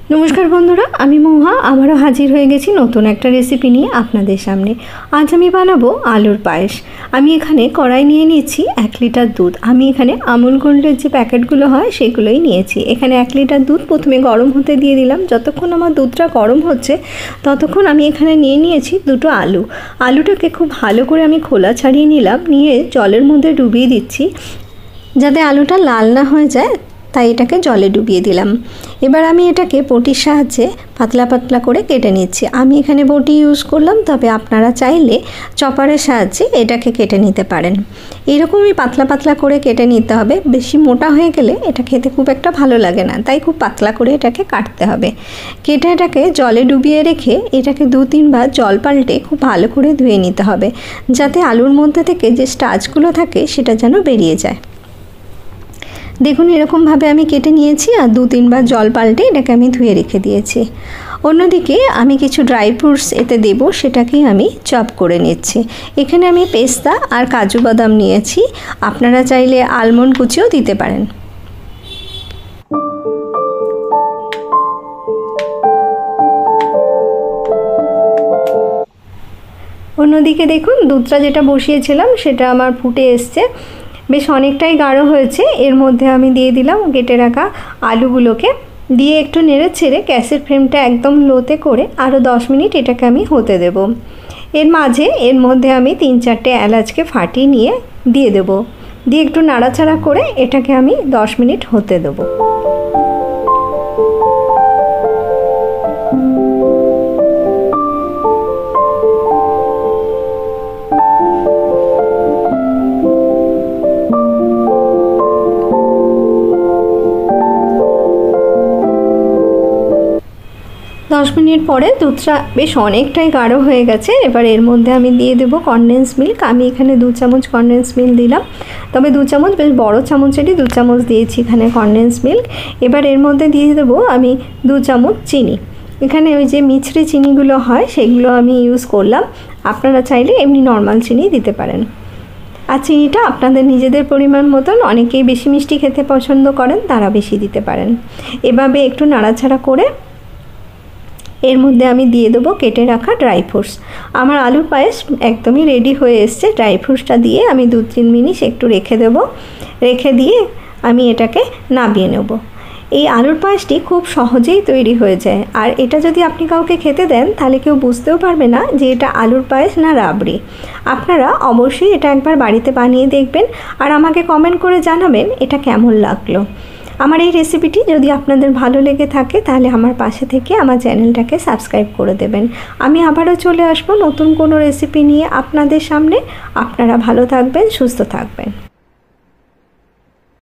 नमस्कार बंधुरा आमी महुआ आबारो हाजिर हो गेছি नतून एक रेसिपि निये आपनादेर सामने। आज आमी बानाबो आलुर पायेस। आमी एखाने कड़ाई निये निয়েছি 1 लिटार दूध। आमी एखाने আমুল গোল্ডের যে প্যাকেটগুলো হয় সেগুলোই নিয়েছি। এখানে 1 লিটার দুধ প্রথমে গরম হতে দিয়ে দিলাম। যতক্ষণ আমার দুধটা গরম হচ্ছে ততক্ষণ আমি এখানে নিয়ে নিয়েছি দুটো আলু। আলুটাকে খুব ভালো করে আমি খোলা ছাড়িয়ে নিলাম, নিয়ে জলের মধ্যে ডুবিয়ে দিচ্ছি যাতে আলুটা লাল না হয়ে যায়। তাই এটাকে জলে ডুবিয়ে দিলাম। এবার আমি এটাকে বটির সাহায্যে পাতলা পাতলা করে কেটে নিচ্ছি। আমি এখানে বটি ইউজ করলাম, তবে আপনারা চাইলে চপারের সাহায্যে এটাকে কেটে নিতে পারেন। এরকমই পাতলা পাতলা করে কেটে নিতে হবে। বেশি মোটা হয়ে গেলে এটা খেতে খুব একটা ভালো লাগে না, তাই খুব পাতলা করে এটাকে কাটতে হবে। কেটে এটাকে জলে ডুবিয়ে রেখে এটাকে 2-3 বার জল পাল্টে খুব ভালো করে ধুয়ে নিতে হবে, যাতে আলুর মধ্যে থেকে যে স্টার্চগুলো থাকে সেটা যেন বেরিয়ে যায়। দেখুন এরকম ভাবে আমি কেটে নিয়েছি আর 2-3 বার জল পাল্টে এটাকে আমি ধুয়ে রেখে দিয়েছি। অন্যদিকে আমি কিছু ড্রাই ফ্রুটস এতে দেব, সেটাকেই আমি চপ করে নিচ্ছি। এখানে আমি পেস্তা আর কাজু বাদাম নিয়েছি, আপনারা চাইলে আলমন্ড কুচিও দিতে পারেন। অন্যদিকে দেখুন দুধটা যেটা বসিয়েছিলাম সেটা আমার ফুটে এসছে, বেশ অনেকটাই গাঢ় হয়েছে। এর মধ্যে আমি দিয়ে দিলাম কেটে রাখা আলুগুলোকে, দিয়ে একটু নেড়ে ছেড়ে গ্যাসের ফ্লেমটা একদম লোতে করে আরও 10 মিনিট এটাকে আমি হতে দেব। এর মাঝে এর মধ্যে আমি 3-4টে এলাচকে ফাটিয়ে নিয়ে দিয়ে দেব, দিয়ে একটু নাড়াচাড়া করে এটাকে আমি 10 মিনিট হতে দেব। दस मिनट पर दूधटा बेश अनेकटाई गाढ़ो हो गेছে। एबार एर मध्य आमी दिए देब कन्डेंस मिल्क। आमी एखाने 2 चामच कन्डेंस मिल्क दिलाम, तबे 2 चामच बेश बड़ो चामचेरই 2 चामच दिएছি एखाने कन्डेंस मिल्क। एबार एर मध्य दिए देब आमी 2 चामच चिनी। एखाने ओई जे मिछरी चिनिगुलो हय सेगुलो आमी इउज करलाम, आपनारा चाइले एमनि नर्माल चिनी दिते पारेन। আর চিনিটা আপনাদের নিজেদের পরিমাণ মতন, অনেকেই বেশি মিষ্টি খেতে পছন্দ করেন তারা বেশি দিতে পারেন। এভাবে একটু নাড়াচাড়া করে এর মধ্যে আমি দিয়ে দেবো কেটে রাখা ড্রাই ফ্রুটস। আমার আলুর পায়েস একদমই রেডি হয়ে এসছে। ড্রাই ফ্রুটসটা দিয়ে আমি 2-3 মিনিট একটু রেখে দেব, রেখে দিয়ে আমি এটাকে নামিয়ে নেব। এই আলুর পায়েসটি খুব সহজেই তৈরি হয়ে যায়, আর এটা যদি আপনি কাউকে খেতে দেন তাহলে কেউ বুঝতেও পারবে না যে এটা আলুর পায়েস না রাবড়ি। আপনারা অবশ্যই এটা একবার বাড়িতে বানিয়ে দেখবেন আর আমাকে কমেন্ট করে জানাবেন এটা কেমন লাগলো। আমার এই রেসিপিটি যদি আপনাদের ভালো লেগে থাকে তাহলে আমার পাশে থেকে আমার চ্যানেলটাকে সাবস্ক্রাইব করে দেবেন। আমি আবারও চলে আসবো নতুন কোনো রেসিপি নিয়ে আপনাদের সামনে। আপনারা ভালো থাকবেন, সুস্থ থাকবেন।